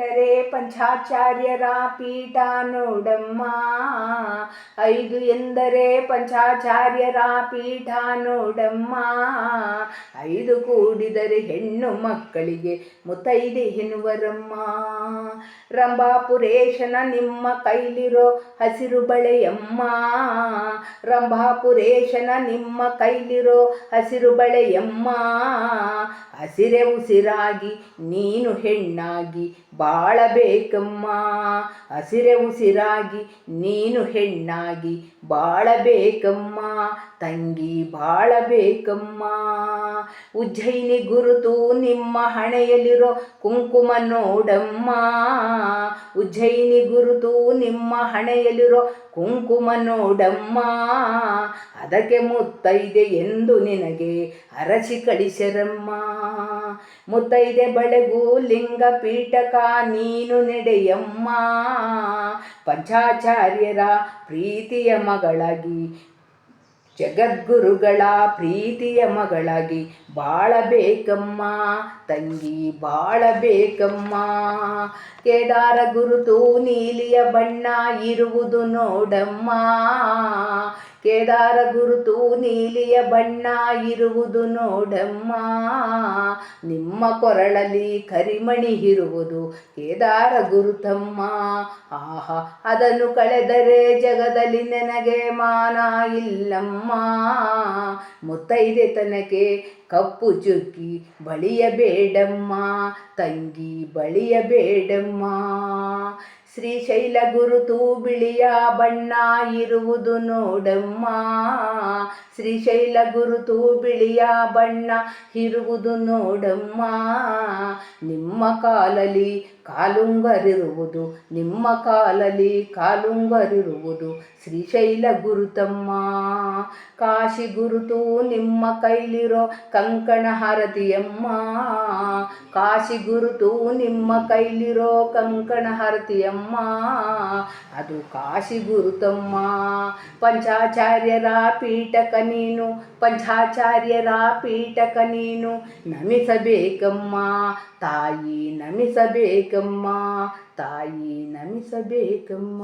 ಎಂದರೆ ಪಂಚಾಚಾರ್ಯರ ಪೀಠ ನೋಡಮ್ಮ. 5 ಎಂದರೆ ಪಂಚಾಚಾರ್ಯರ ಪೀಠ ನೋಡಮ್ಮ. 5 ಕೂಡಿದರೆ ಹೆಣ್ಣು ಮಕ್ಕಳಿಗೆ ಮುತ್ತೈದೆ ಎನ್ನುವರಮ್ಮ. ರಂಭಾಪುರೇಶನ ನಿಮ್ಮ ಕೈಲಿರೋ ಹಸಿರು ಬಳೆಯಮ್ಮ. ರಂಭಾಪುರೇಶನ ನಿಮ್ಮ ಕೈಲಿರೋ ಹಸಿರು ಬಳೆಯಮ್ಮ. ಹಸಿರೆ ಉಸಿರಾಗಿ ನೀನು ಹೆಣ್ಣಾಗಿ ಬಾಳಬೇಕಮ್ಮ. ಹಸಿರೆ ಉಸಿರಾಗಿ ನೀನು ಹೆಣ್ಣಾಗಿ ಬಾಳಬೇಕಮ್ಮ. ತಂಗಿ ಬಾಳಬೇಕಮ್ಮ. ಉಜ್ಜಯಿನಿ ಗುರುತು ನಿಮ್ಮ ಹಣೆಯಲ್ಲಿರೋ ಕುಂಕುಮ ನೋಡಮ್ಮ. ಉಜ್ಜಯಿನಿ ಗುರುತು ನಿಮ್ಮ ಹಣೆಯಲ್ಲಿರೋ ಕುಂಕುಮ ನೋಡಮ್ಮ. ಅದಕ್ಕೆ ಮುತ್ತೈದೆ ಎಂದು ನಿನಗೆ ಅರಸಿ ಕಳಿಸರಮ್ಮ. ಮುತ್ತೈದೆ ಬಳೆಗೂ ಲಿಂಗ ಪೀಠಕ ನೀನು ನಡೆಯಮ್ಮ. ಪಂಚಾಚಾರ್ಯರ ಪ್ರೀತಿಯ ಮಗಳಾಗಿ ಜಗದ್ಗುರುಗಳ ಪ್ರೀತಿಯ ಮಗಳಾಗಿ ಬಾಳಬೇಕಮ್ಮ. ತಂಗಿ ಬಾಳಬೇಕಮ್ಮ. ಕೇದಾರ ಗುರುತು ನೀಲಿಯ ಬಣ್ಣ ಇರುವುದು ನೋಡಮ್ಮ. ಕೇದಾರ ಗುರುತು ನೀಲಿಯ ಬಣ್ಣ ಇರುವುದು ನೋಡಮ್ಮ. ನಿಮ್ಮ ಕೊರಳಲ್ಲಿ ಕರಿಮಣಿ ಇರುವುದು ಕೇದಾರ ಗುರುತಮ್ಮ. ಆಹಾ, ಅದನ್ನು ಕಳೆದರೆ ಜಗದಲ್ಲಿ ನನಗೆ ಮಾನ ಇಲ್ಲಮ್ಮ. ಮುತ್ತೈದೆ ತನಕ್ಕೆ ಕಪ್ಪು ಚುಕ್ಕಿ ಬಳಿಯಬೇಡಮ್ಮ. ತಂಗಿ ಬಳಿಯಬೇಡಮ್ಮ. ಶ್ರೀಶೈಲ ಗುರುತು ಬಿಳಿಯ ಬಣ್ಣ ಇರುವುದು ನೋಡಮ್ಮ. ಶ್ರೀಶೈಲ ಗುರುತು ಬಿಳಿಯ ಬಣ್ಣ ಇರುವುದು ನೋಡಮ್ಮ. ನಿಮ್ಮ ಕಾಲಲ್ಲಿ ಕಾಲುಂಗರಿರುವುದು ನಿಮ್ಮ ಕಾಲಲ್ಲಿ ಕಾಲುಂಗರಿರುವುದು ಶ್ರೀಶೈಲ ಗುರುತಮ್ಮ. ಕಾಶಿ ಗುರುತು ನಿಮ್ಮ ಕೈಲಿರೋ ಕಂಕಣ ಹರತಿಯಮ್ಮ. ಕಾಶಿ ಗುರುತು ನಿಮ್ಮ ಕೈಲಿರೋ ಕಂಕಣ ಹರತಿಯಮ್ಮ. ಅದು ಕಾಶಿ ಗುರುತಮ್ಮ. ಪಂಚಾಚಾರ್ಯರ ಪೀಠಕ ನೀನು ಪಂಚಾಚಾರ್ಯರ ಪೀಠಕ ನೀನು ನಮಿಸಬೇಕಮ್ಮ. ತಾಯಿ ನಮಿಸಬೇಕಮ್ಮ. ತಾಯಿ ನಮಿಸಬೇಕಮ್ಮ.